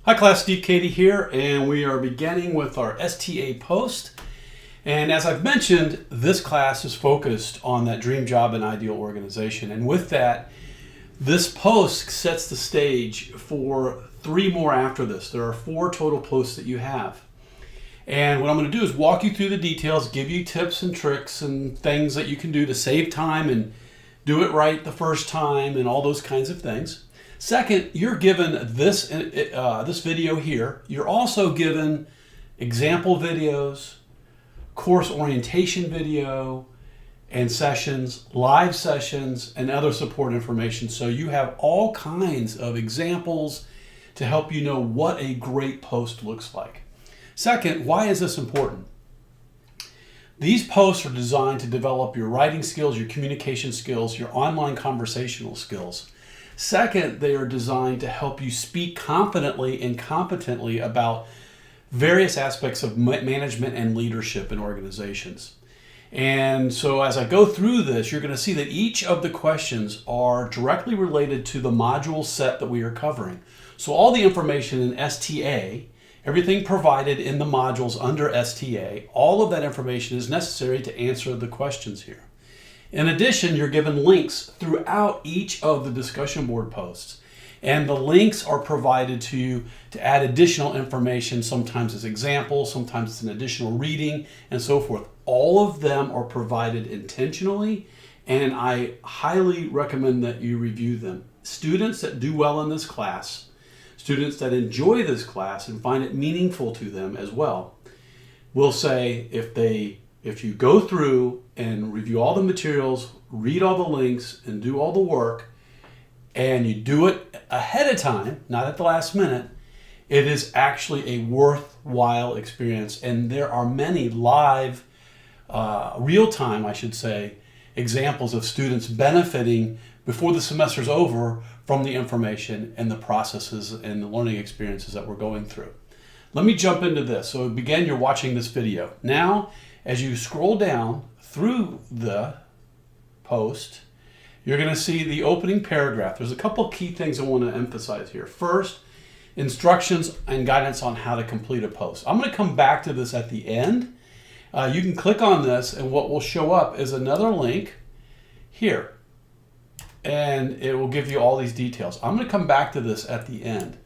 Hi class, Steve Cady here, and we are beginning with our STA post. And as I've mentioned, this class is focused on that dream job and ideal organization. And with that, this post sets the stage for 3 more after this. There are 4 total posts that you have. And what I'm going to do is walk you through the details, give you tips and tricks and things that you can do to save time and do it right the first time and all those kinds of things. Second, you're given this video here. You're also given example videos, course orientation video, and sessions, live sessions, and other support information. So you have all kinds of examples to help you know what a great post looks like. Second, why is this important? These posts are designed to develop your writing skills, your communication skills, your online conversational skills. Second, they are designed to help you speak confidently and competently about various aspects of management and leadership in organizations. And so as I go through this, you're going to see that each of the questions are directly related to the module set that we are covering. So all the information in STA, everything provided in the modules under STA, all of that information is necessary to answer the questions here. In addition, you're given links throughout each of the discussion board posts. And the links are provided to you to add additional information. Sometimes it's examples, sometimes it's an additional reading, and so forth. All of them are provided intentionally, and I highly recommend that you review them. Students that do well in this class, students that enjoy this class and find it meaningful to them as well, will say if you go through and review all the materials, read all the links, and do all the work, and you do it ahead of time, not at the last minute, it is actually a worthwhile experience. And there are many live, real-time, I should say, examples of students benefiting before the semester's over from the information and the processes and the learning experiences that we're going through. Let me jump into this. So again, you're watching this video. Now, as you scroll down through the post, you're going to see the opening paragraph. There's a couple key things I want to emphasize here. First, instructions and guidance on how to complete a post. I'm going to come back to this at the end. You can click on this, and what will show up is another link here, and it will give you all these details. I'm going to come back to this at the end.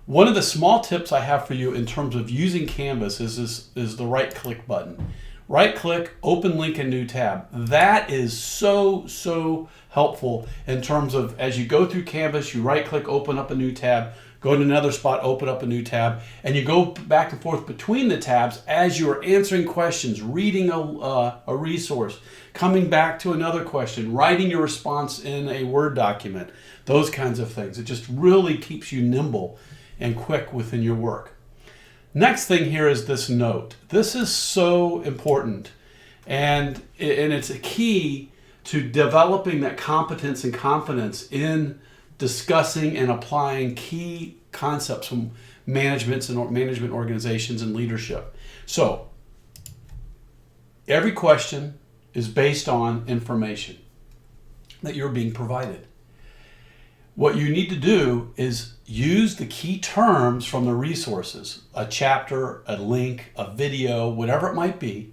One of the small tips I have for you in terms of using Canvas is the right-click button. Right-click, open link in new tab. That is so helpful in terms of as you go through Canvas, you right-click, open up a new tab, go to another spot, open up a new tab, and you go back and forth between the tabs as you're answering questions, reading a resource, coming back to another question, writing your response in a Word document, those kinds of things. It just really keeps you nimble and quick within your work. Next thing here is this note. This is so important, and it's a key to developing that competence and confidence in discussing and applying key concepts from management organizations and leadership. So every question is based on information that you're being provided. What you need to do is use the key terms from the resources, a chapter, a link, a video, whatever it might be.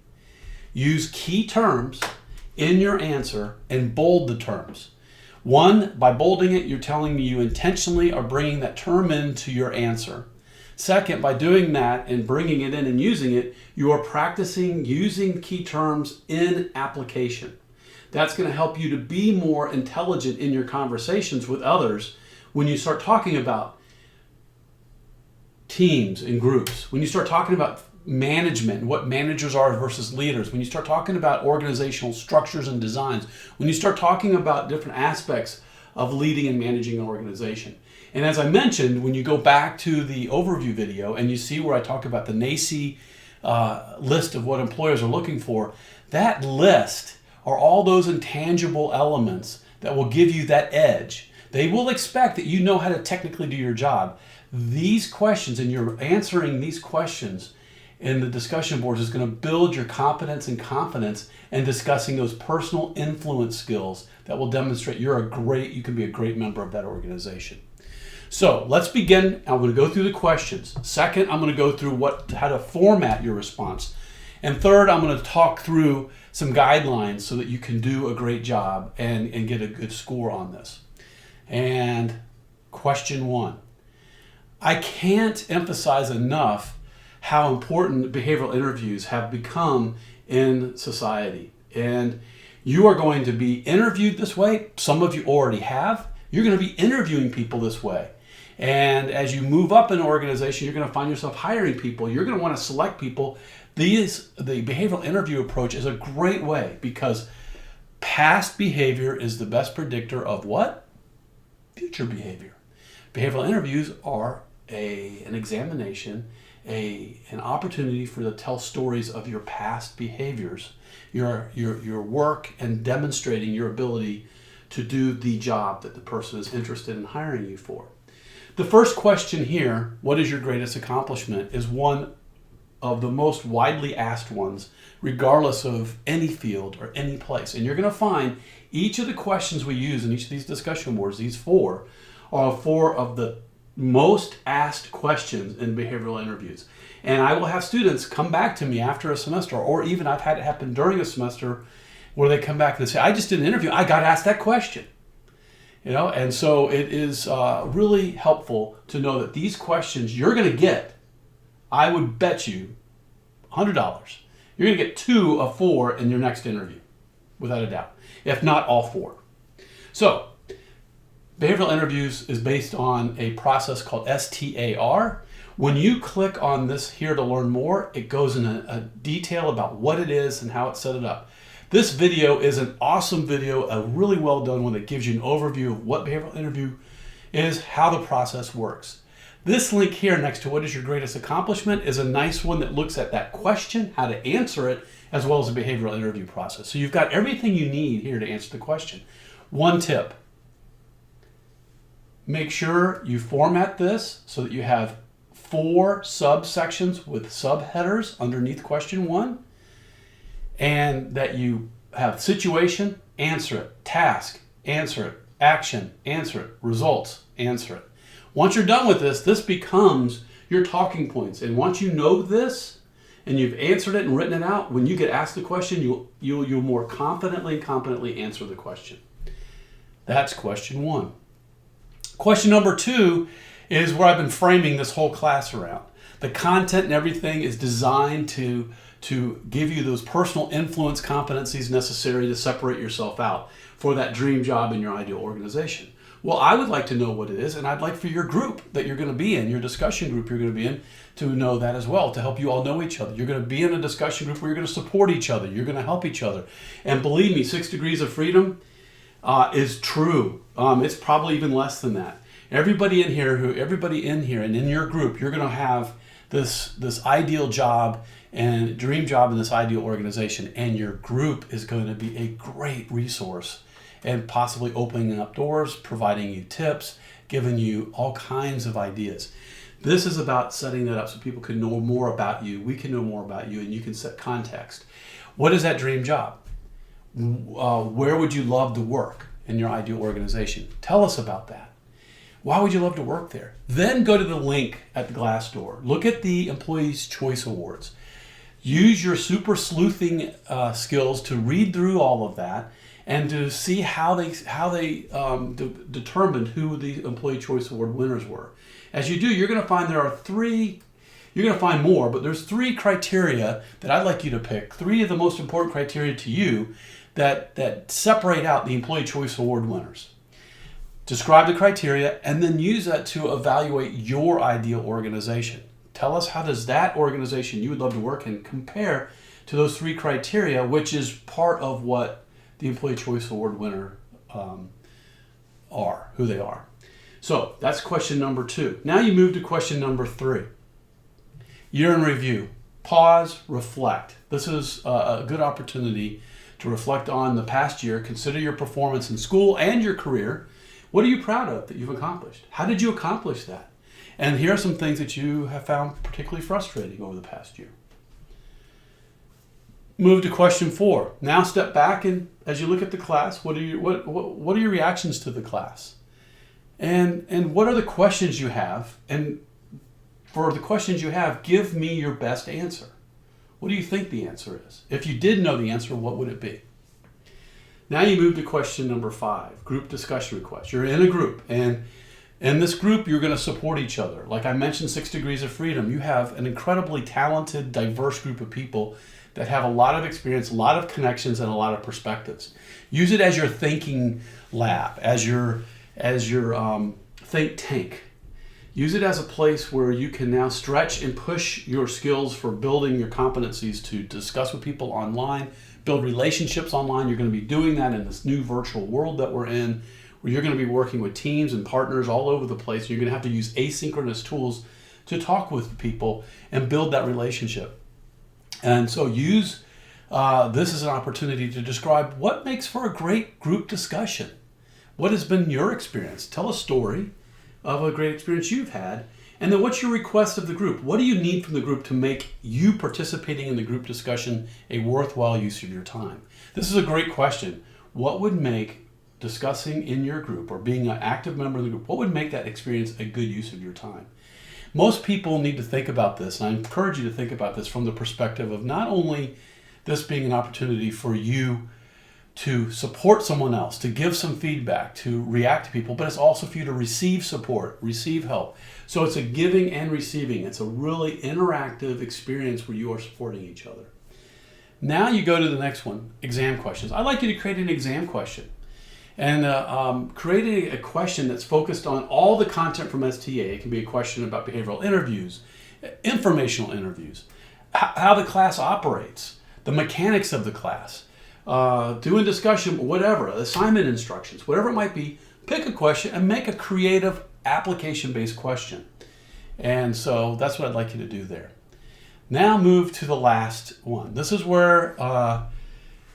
Use key terms in your answer and bold the terms. One, by bolding it, you're telling me you intentionally are bringing that term into your answer. Second, by doing that and bringing it in and using it, you are practicing using key terms in application. That's going to help you to be more intelligent in your conversations with others when you start talking about teams and groups, when you start talking about management and what managers are versus leaders, when you start talking about organizational structures and designs, when you start talking about different aspects of leading and managing an organization. And as I mentioned, when you go back to the overview video and you see where I talk about the NACE list of what employers are looking for, that list are all those intangible elements that will give you that edge. They will expect that you know how to technically do your job. These questions, and you're answering these questions in the discussion boards, is going to build your competence and confidence in discussing those personal influence skills that will demonstrate you can be a great member of that organization. So let's begin. I'm going to go through the questions. Second, I'm going to go through how to format your response. And third, I'm going to talk through some guidelines so that you can do a great job and get a good score on this. And question 1. I can't emphasize enough how important behavioral interviews have become in society. And you are going to be interviewed this way. Some of you already have. You're going to be interviewing people this way. And as you move up in an organization, you're going to find yourself hiring people. You're going to want to select people. The behavioral interview approach is a great way because past behavior is the best predictor of what? Future behavior. Behavioral interviews are an examination, an opportunity for you to tell stories of your past behaviors, your work, and demonstrating your ability to do the job that the person is interested in hiring you for. The first question here, what is your greatest accomplishment, is one of the most widely asked ones, regardless of any field or any place. And you're going to find each of the questions we use in each of these discussion boards, these 4, are 4 of the most asked questions in behavioral interviews. And I will have students come back to me after a semester, or even I've had it happen during a semester where they come back and they say, I just did an interview, I got asked that question. And so it is really helpful to know that these questions you're going to get, I would bet you $100, you're going to get 2 of 4 in your next interview, without a doubt, if not all 4. So, behavioral interviews is based on a process called STAR. When you click on this here to learn more, it goes in a detail about what it is and how it's set it up. This video is an awesome video, a really well done one that gives you an overview of what behavioral interview is, how the process works. This link here next to what is your greatest accomplishment is a nice one that looks at that question, how to answer it, as well as the behavioral interview process. So you've got everything you need here to answer the question. One tip. Make sure you format this so that you have 4 subsections with subheaders underneath question 1, and that you have situation, answer it, task, answer it, action, answer it, results, answer it. Once you're done with this, this becomes your talking points. And once you know this and you've answered it and written it out, when you get asked the question, you'll more confidently and competently answer the question. That's question 1. Question number 2 is where I've been framing this whole class around. The content and everything is designed to give you those personal influence competencies necessary to separate yourself out for that dream job in your ideal organization. Well, I would like to know what it is, and I'd like for your group that you're going to be in, your discussion group you're going to be in, to know that as well, to help you all know each other. You're going to be in a discussion group where you're going to support each other. You're going to help each other. And believe me, 6 degrees of freedom is true. It's probably even less than that. Everybody in here and in your group, you're going to have this ideal job and dream job in this ideal organization, and your group is going to be a great resource and possibly opening up doors, providing you tips, giving you all kinds of ideas. This is about setting that up so people can know more about you, we can know more about you, and you can set context. What is that dream job? Where would you love to work in your ideal organization? Tell us about that. Why would you love to work there? Then go to the link at the Glassdoor. Look at the Employees' Choice Awards. Use your super sleuthing skills to read through all of that and to see how they determined who the Employee Choice Award winners were. As you do, you're going to find there are 3, you're going to find more, but there's 3 criteria that I'd like you to pick, 3 of the most important criteria to you that separate out the Employee Choice Award winners. Describe the criteria and then use that to evaluate your ideal organization. Tell us, how does that organization you would love to work in compare to those 3 criteria, which is part of what the Employee Choice Award winner are, who they are. So that's question number 2. Now you move to question number 3. Year in review. Pause, reflect. This is a good opportunity to reflect on the past year. Consider your performance in school and your career. What are you proud of that you've accomplished? How did you accomplish that? And here are some things that you have found particularly frustrating over the past year. Move to question 4. Now step back, and as you look at the class, what are your reactions to the class? And what are the questions you have? And for the questions you have, give me your best answer. What do you think the answer is? If you did know the answer, what would it be? Now you move to question number 5, group discussion request. You're in a group, and in this group, you're going to support each other. Like I mentioned, 6 Degrees of Freedom, you have an incredibly talented, diverse group of people that have a lot of experience, a lot of connections, and a lot of perspectives. Use it as your thinking lab, as your think tank. Use it as a place where you can now stretch and push your skills for building your competencies to discuss with people online, build relationships online. You're going to be doing that in this new virtual world that we're in, where you're going to be working with teams and partners all over the place. You're going to have to use asynchronous tools to talk with people and build that relationship. And so use this as an opportunity to describe what makes for a great group discussion. What has been your experience? Tell a story of a great experience you've had. And then what's your request of the group? What do you need from the group to make you participating in the group discussion a worthwhile use of your time? This is a great question. What would make discussing in your group or being an active member of the group, what would make that experience a good use of your time? Most people need to think about this, and I encourage you to think about this from the perspective of not only this being an opportunity for you to support someone else, to give some feedback, to react to people, but it's also for you to receive support, receive help. So it's a giving and receiving. It's a really interactive experience where you are supporting each other. Now you go to the next one, exam questions. I'd like you to create an exam question. And creating a question that's focused on all the content from STA. It can be a question about behavioral interviews, informational interviews, how the class operates, the mechanics of the class, doing discussion, whatever, assignment instructions, whatever it might be. Pick a question and make a creative application-based question. And so that's what I'd like you to do there. Now move to the last one. This is where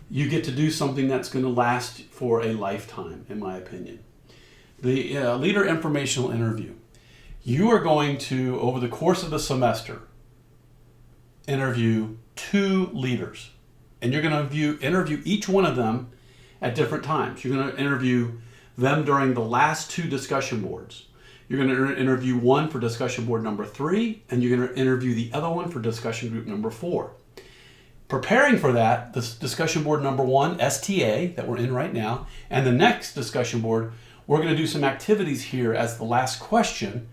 you get to do something that's going to last for a lifetime, in my opinion. The leader informational interview. You are going to, over the course of the semester, interview 2 leaders. And you're going to interview each one of them at different times. You're going to interview them during the last 2 discussion boards. You're going to interview one for discussion board number 3, and you're going to interview the other one for discussion group number 4. Preparing for that, this discussion board number 1, STA, that we're in right now, and the next discussion board, we're going to do some activities here as the last question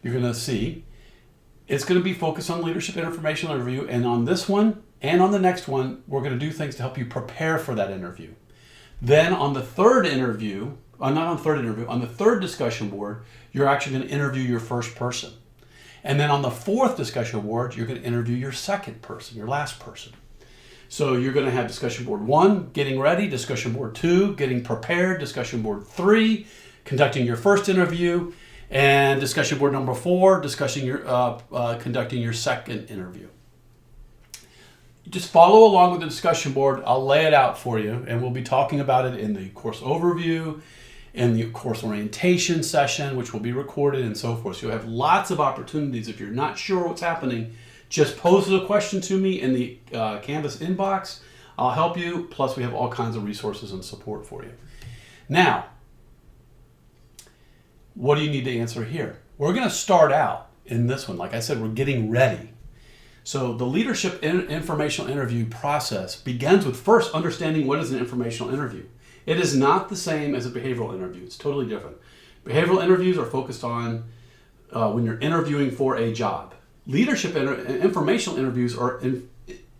you're going to see. It's going to be focused on leadership informational interview, and on this one and on the next one, we're going to do things to help you prepare for that interview. Then on the third interview, on the third discussion board, you're actually going to interview your first person. And then on the 4th discussion board, you're going to interview your second person, your last person. So you're going to have discussion board 1, getting ready, discussion board 2, getting prepared, discussion board 3, conducting your first interview, and discussion board number 4, conducting your second interview. Just follow along with the discussion board. I'll lay it out for you, and we'll be talking about it in the course overview, in the course orientation session, which will be recorded and so forth. So you'll have lots of opportunities. If you're not sure what's happening, just pose a question to me in the Canvas inbox. I'll help you. Plus, we have all kinds of resources and support for you. Now, what do you need to answer here? We're going to start out in this one. Like I said, we're getting ready. So the leadership informational interview process begins with first understanding what is an informational interview. It is not the same as a behavioral interview. It's totally different. Behavioral interviews are focused on when you're interviewing for a job. Leadership informational interviews are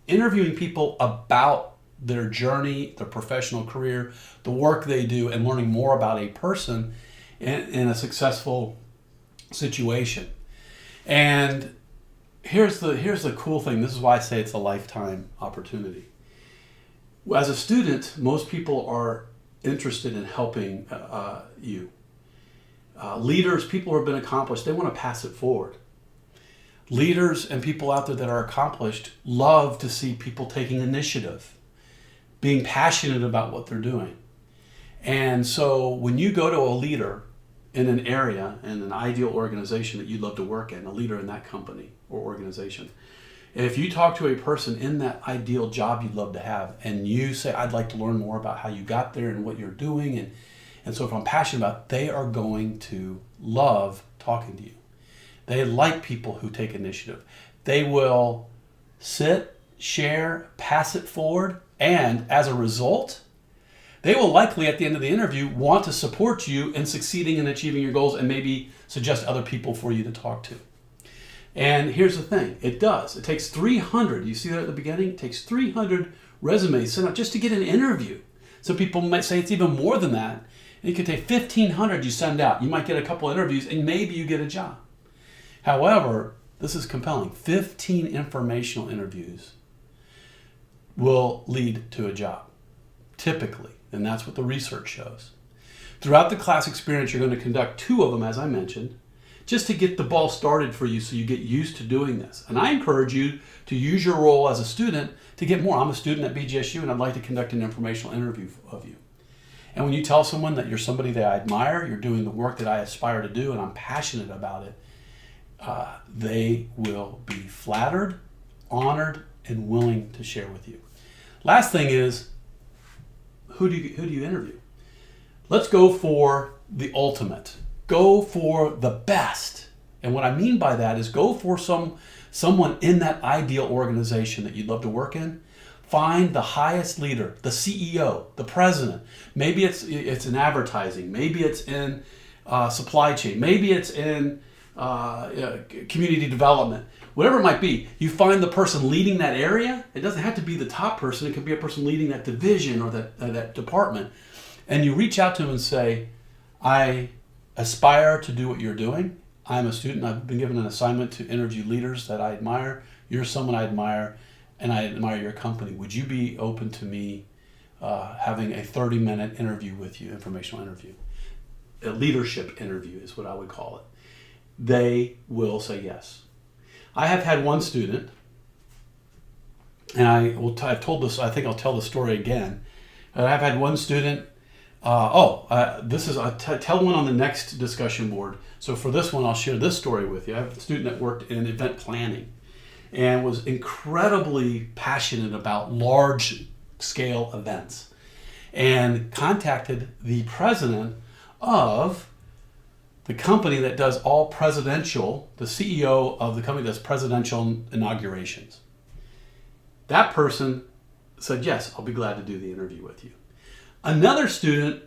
interviewing people about their journey, their professional career, the work they do, and learning more about a person in a successful situation. And here's the cool thing. This is why I say it's a lifetime opportunity. As a student, most people are interested in helping you. Leaders, people who have been accomplished, they want to pass it forward. Leaders and people out there that are accomplished love to see people taking initiative, being passionate about what they're doing. And so when you go to a leader in an area, in an ideal organization that you'd love to work in, a leader in that company or organization, if you talk to a person in that ideal job you'd love to have, and you say, I'd like to learn more about how you got there and what you're doing, And so if I'm passionate about it, they are going to love talking to you. They like people who take initiative. They will sit, share, pass it forward, and as a result, they will likely at the end of the interview want to support you in succeeding in achieving your goals and maybe suggest other people for you to talk to. And here's the thing, it does. It takes 300, you see that at the beginning? It takes 300 resumes sent out just to get an interview. Some people might say it's even more than that. And it could take 1,500 you send out. You might get a couple interviews and maybe you get a job. However, this is compelling. 15 informational interviews will lead to a job, typically. And that's what the research shows. Throughout the class experience, you're going to conduct 2 of them, as I mentioned, just to get the ball started for you so you get used to doing this. And I encourage you to use your role as a student to get more. I'm a student at BGSU and I'd like to conduct an informational interview of you. And when you tell someone that you're somebody that I admire, you're doing the work that I aspire to do and I'm passionate about it, they will be flattered, honored, and willing to share with you. Last thing is, who do you interview? Let's go for the ultimate. Go for the best. And what I mean by that is go for someone in that ideal organization that you'd love to work in. Find the highest leader, the CEO, the president. Maybe it's in advertising. Maybe it's in supply chain. Maybe it's in community development. Whatever it might be, you find the person leading that area. It doesn't have to be the top person. It could be a person leading that division or that department. And you reach out to them and say, I aspire to do what you're doing. I'm a student. I've been given an assignment to interview leaders that I admire. You're someone I admire, and I admire your company. Would you be open to me having a 30-minute interview with you, informational interview? A leadership interview is what I would call it. They will say yes. I have had one student, and I've told this, I think I'll tell the story again. I've had one student, tell one on the next discussion board. So for this one, I'll share this story with you. I have a student that worked in event planning and was incredibly passionate about large scale events and contacted the president of the company that does all presidential, the CEO of the company that does presidential inaugurations. That person said, yes, I'll be glad to do the interview with you. Another student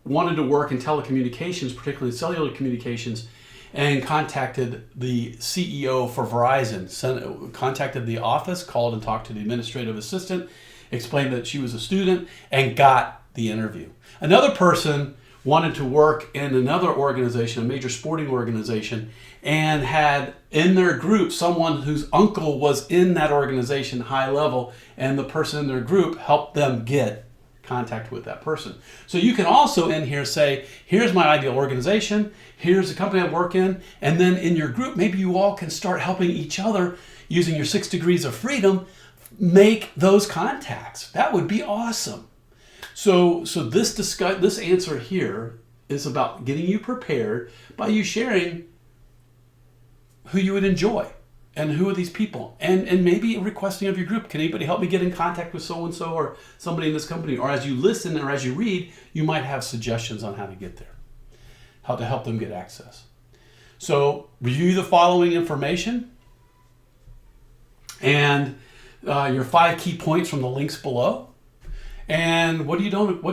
wanted to work in telecommunications, particularly cellular communications, and contacted the CEO for Verizon, contacted the office, called and talked to the administrative assistant, explained that she was a student, and got the interview. Another person wanted to work in another organization, a major sporting organization, and had in their group someone whose uncle was in that organization high level, and the person in their group helped them get contact with that person. So you can also in here say, here's my ideal organization, here's the company I work in, and then in your group, maybe you all can start helping each other using your 6 degrees of freedom, make those contacts. That would be awesome. So this answer here is about getting you prepared by you sharing who you would enjoy and who are these people, and maybe requesting of your group, can anybody help me get in contact with so-and-so or somebody in this company? Or as you listen or as you read, you might have suggestions on how to get there, how to help them get access. So review the following information and your 5 key points from the links below. And what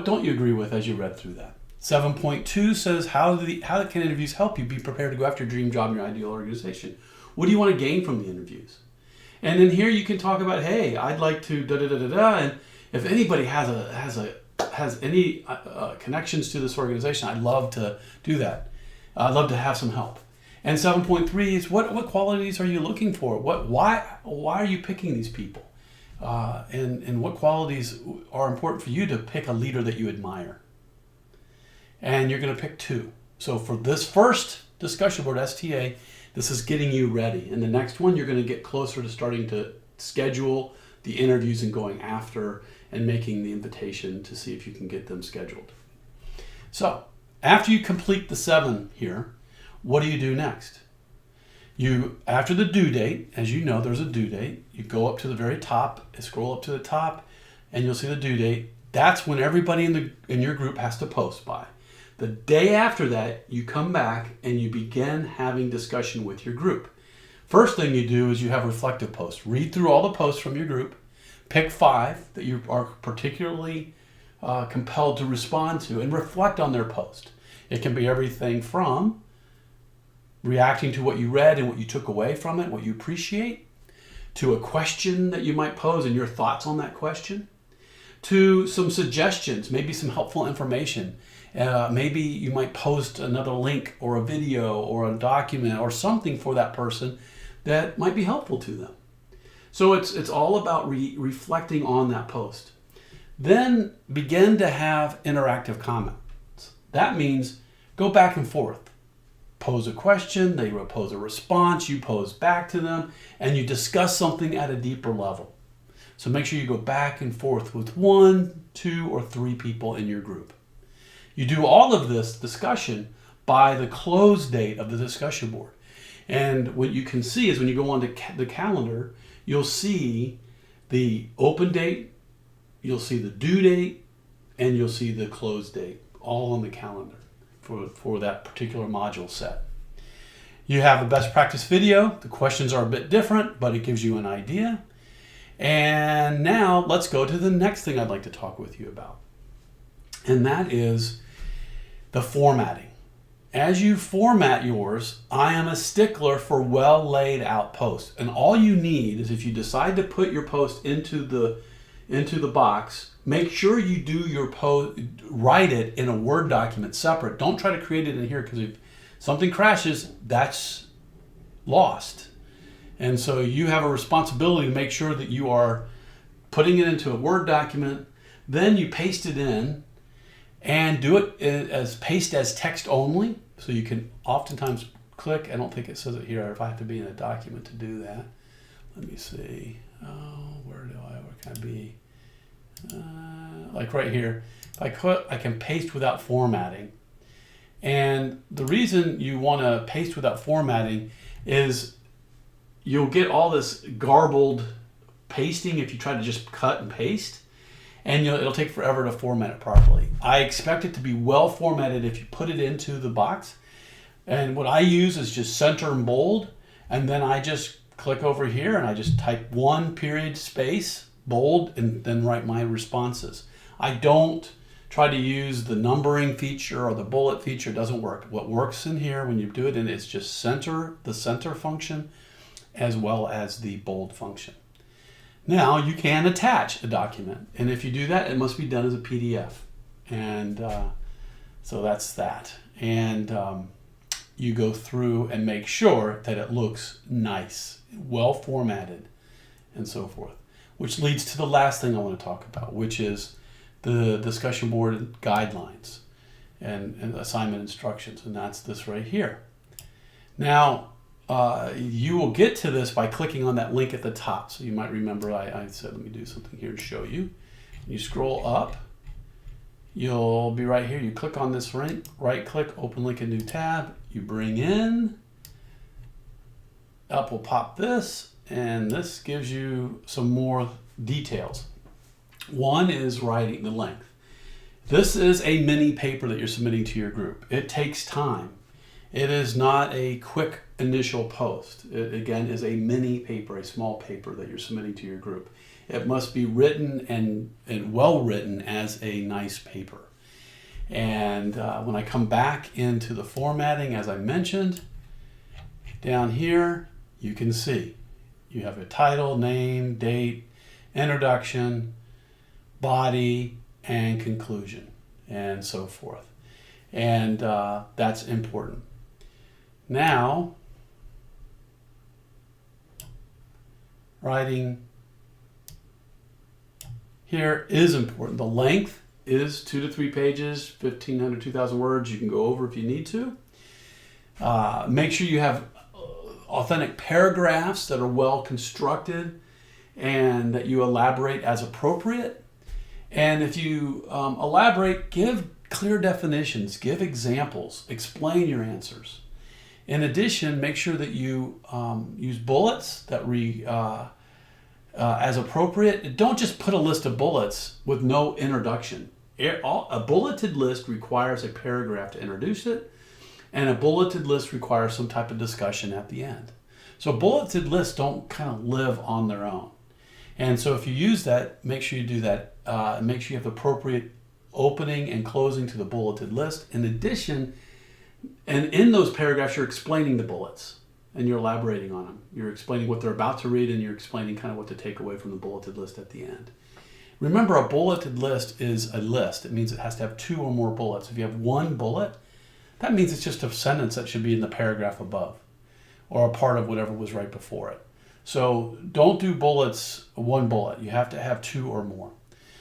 don't you agree with as you read through that? 7.2 says, how can interviews help you be prepared to go after your dream job in your ideal organization? What do you want to gain from the interviews? And then here you can talk about, hey, I'd like to da-da-da-da-da, and if anybody has any connections to this organization, I'd love to do that. I'd love to have some help. And 7.3 is what qualities are you looking for? Why are you picking these people? And what qualities are important for you to pick a leader that you admire? And you're going to pick 2. So for this first discussion board, STA, this is getting you ready. And the next one, you're going to get closer to starting to schedule the interviews and going after and making the invitation to see if you can get them scheduled. So after you complete the 7 here, what do you do next? After the due date, as you know, there's a due date. You go up to the very top, scroll up to the top, and you'll see the due date. That's when everybody in your group has to post by. The day after that, you come back and you begin having discussion with your group. First thing you do is you have reflective posts. Read through all the posts from your group. Pick 5 that you are particularly compelled to respond to and reflect on their post. It can be everything from reacting to what you read and what you took away from it, what you appreciate, to a question that you might pose and your thoughts on that question, to some suggestions, maybe some helpful information. Maybe you might post another link or a video or a document or something for that person that might be helpful to them. So it's all about reflecting on that post. Then begin to have interactive comments. That means go back and forth. Pose a question, they pose a response, you pose back to them, and you discuss something at a deeper level. So make sure you go back and forth with 1, 2, or 3 people in your group. You do all of this discussion by the close date of the discussion board. And what you can see is when you go on to the calendar, you'll see the open date, you'll see the due date, and you'll see the close date, all on the calendar for that particular module set. You have a best practice video. The questions are a bit different, but it gives you an idea. And now let's go to the next thing I'd like to talk with you about. And that is the formatting. As you format yours, I am a stickler for well laid out posts. And all you need is, if you decide to put your post into the box, make sure you do your post, write it in a Word document separate. Don't try to create it in here, because if something crashes, that's lost. And so you have a responsibility to make sure that you are putting it into a Word document. Then you paste it in and do it as paste as text only. So you can oftentimes click. I don't think it says it here, if I have to be in a document to do that. Let me see. Oh, where can I be? Like right here. If I click, I can paste without formatting. And the reason you want to paste without formatting is you'll get all this garbled pasting if you try to just cut and paste, and it'll take forever to format it properly. I expect it to be well formatted if you put it into the box. And what I use is just center and bold, and then I just click over here and I just type 1 period space, bold, and then write my responses. I don't try to use the numbering feature or the bullet feature. It doesn't work. What works in here when you do it in is just the center function, as well as the bold function. Now you can attach a document, and if you do that, it must be done as a PDF. And so that's that. And you go through and make sure that it looks nice, well formatted, and so forth. Which leads to the last thing I want to talk about, which is the discussion board guidelines and assignment instructions, and that's this right here. Now, you will get to this by clicking on that link at the top. So you might remember I said, let me do something here to show you. You scroll up, you'll be right here. You click on this link, right click, open link, a new tab. You bring in, up will pop this, and this gives you some more details. One is writing the length. This is a mini paper that you're submitting to your group. It takes time. It is not a quick initial post. It, again, is a mini paper, a small paper that you're submitting to your group. It must be written and well written as a nice paper. And when I come back into the formatting, as I mentioned, down here, you can see you have a title, name, date, introduction, body, and conclusion, and so forth. And that's important. Now, writing here is important. The length is 2 to 3 pages, 1,500, 2,000 words. You can go over if you need to. Make sure you have authentic paragraphs that are well constructed and that you elaborate as appropriate. And if you elaborate, give clear definitions, give examples, explain your answers. In addition, make sure that you use bullets that as appropriate. Don't just put a list of bullets with no introduction. A bulleted list requires a paragraph to introduce it, and a bulleted list requires some type of discussion at the end. So bulleted lists don't kind of live on their own. And so if you use that, make sure you do that. Make sure you have the appropriate opening and closing to the bulleted list. In addition, and in those paragraphs, you're explaining the bullets and you're elaborating on them. You're explaining what they're about to read, and you're explaining kind of what to take away from the bulleted list at the end. Remember, a bulleted list is a list. It means it has to have 2 or more bullets. If you have 1 bullet, that means it's just a sentence that should be in the paragraph above, or a part of whatever was right before it. So don't do bullets, 1 bullet. You have to have 2 or more.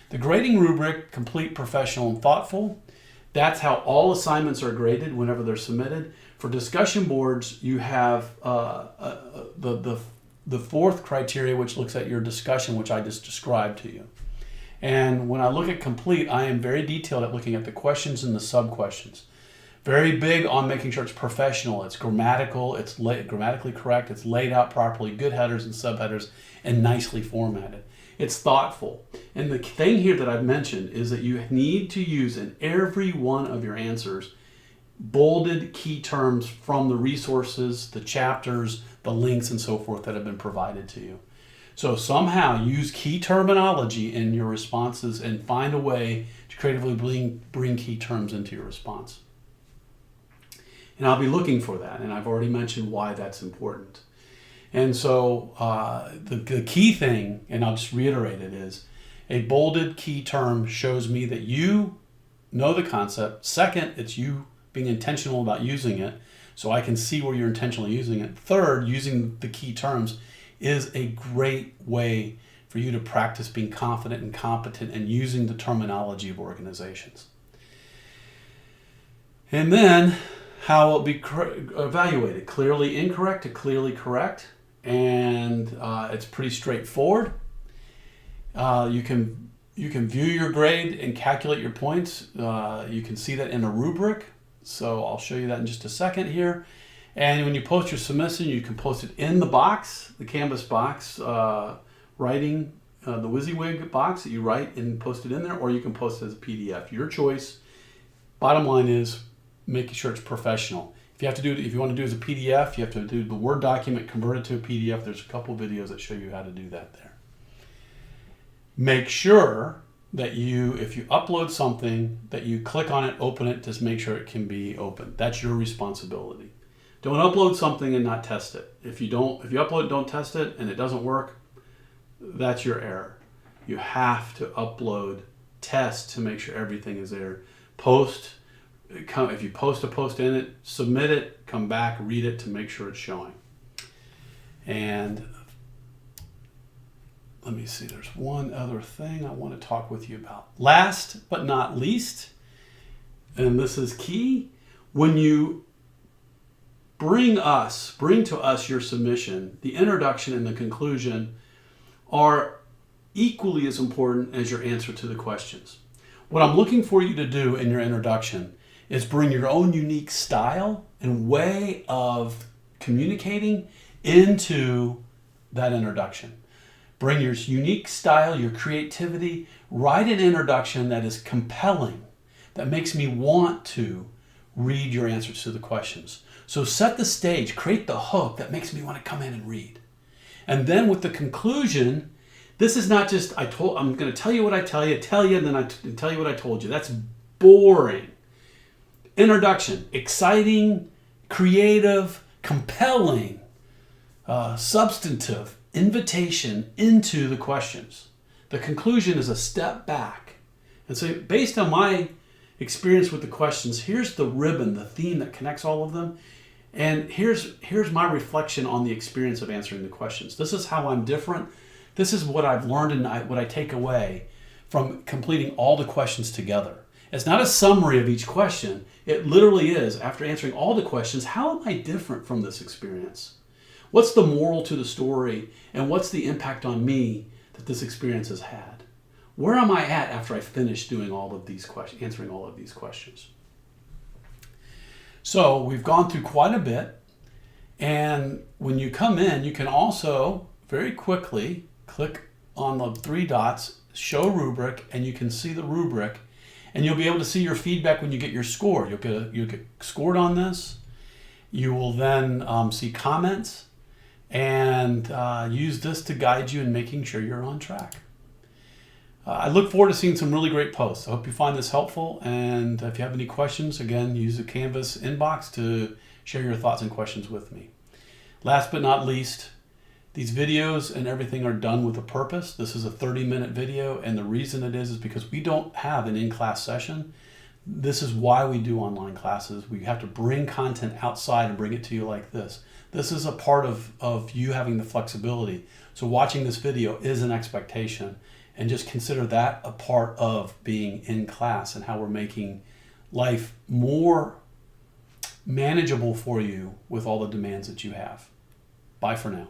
The grading rubric, complete, professional, and thoughtful. That's how all assignments are graded whenever they're submitted. For discussion boards, you have the 4th criteria, which looks at your discussion, which I just described to you. And when I look at complete, I am very detailed at looking at the questions and the sub-questions. Very big on making sure it's professional, it's grammatical, it's grammatically correct, it's laid out properly, good headers and subheaders, and nicely formatted. It's thoughtful. And the thing here that I've mentioned is that you need to use in every one of your answers bolded key terms from the resources, the chapters, the links, and so forth that have been provided to you. So somehow use key terminology in your responses and find a way to creatively bring key terms into your response. And I'll be looking for that, and I've already mentioned why that's important. And so the key thing, and I'll just reiterate it, is a bolded key term shows me that you know the concept. Second, it's you being intentional about using it, so I can see where you're intentionally using it. Third, using the key terms is a great way for you to practice being confident and competent and using the terminology of organizations. And then how it will be evaluated. Clearly incorrect to clearly correct. And it's pretty straightforward. You can view your grade and calculate your points. You can see that in a rubric. So I'll show you that in just a second here. And when you post your submission, you can post it in the box, the Canvas box, writing the WYSIWYG box that you write and post it in there, or you can post it as a PDF. Your choice. Bottom line is making sure it's professional. If you want to do it as a PDF, you have to do the Word document, convert it to a PDF. There's a couple videos that show you how to do that there. Make sure that if you upload something, that you click on it, open it, just make sure it can be opened. That's your responsibility. Don't upload something and not test it. If you upload it, don't test it, and it doesn't work, that's your error. You have to upload, test to make sure everything is there. If you post a post in it, submit it, come back, read it to make sure it's showing. And let me see, there's one other thing I want to talk with you about. Last but not least, and this is key, when you bring to us your submission, the introduction and the conclusion are equally as important as your answer to the questions. What I'm looking for you to do in your introduction is bring your own unique style and way of communicating into that introduction. Bring your unique style, your creativity, write an introduction that is compelling, that makes me want to read your answers to the questions. So set the stage, create the hook that makes me want to come in and read. And then with the conclusion, this is not just, I'm going to tell you what I tell you, and then I tell you what I told you. That's boring. Introduction, exciting, creative, compelling, substantive, invitation into the questions. The conclusion is a step back. And so based on my experience with the questions, here's the ribbon, the theme that connects all of them. And here's my reflection on the experience of answering the questions. This is how I'm different. This is what I've learned and what I take away from completing all the questions together. It's not a summary of each question. It literally is, after answering all the questions, how am I different from this experience? What's the moral to the story, and what's the impact on me that this experience has had? Where am I at after I finish doing all of these questions, answering all of these questions? So we've gone through quite a bit, and when you come in, you can also very quickly click on the 3 dots, show rubric, and you can see the rubric. And you'll be able to see your feedback when you get your score. You'll get scored on this. You will then see comments and use this to guide you in making sure you're on track. I look forward to seeing some really great posts. I hope you find this helpful, and if you have any questions, again, use the Canvas inbox to share your thoughts and questions with me. Last but not least, these videos and everything are done with a purpose. This is a 30-minute video, and the reason it is because we don't have an in-class session. This is why we do online classes. We have to bring content outside and bring it to you like this. This is a part of you having the flexibility. So watching this video is an expectation. And just consider that a part of being in class and how we're making life more manageable for you with all the demands that you have. Bye for now.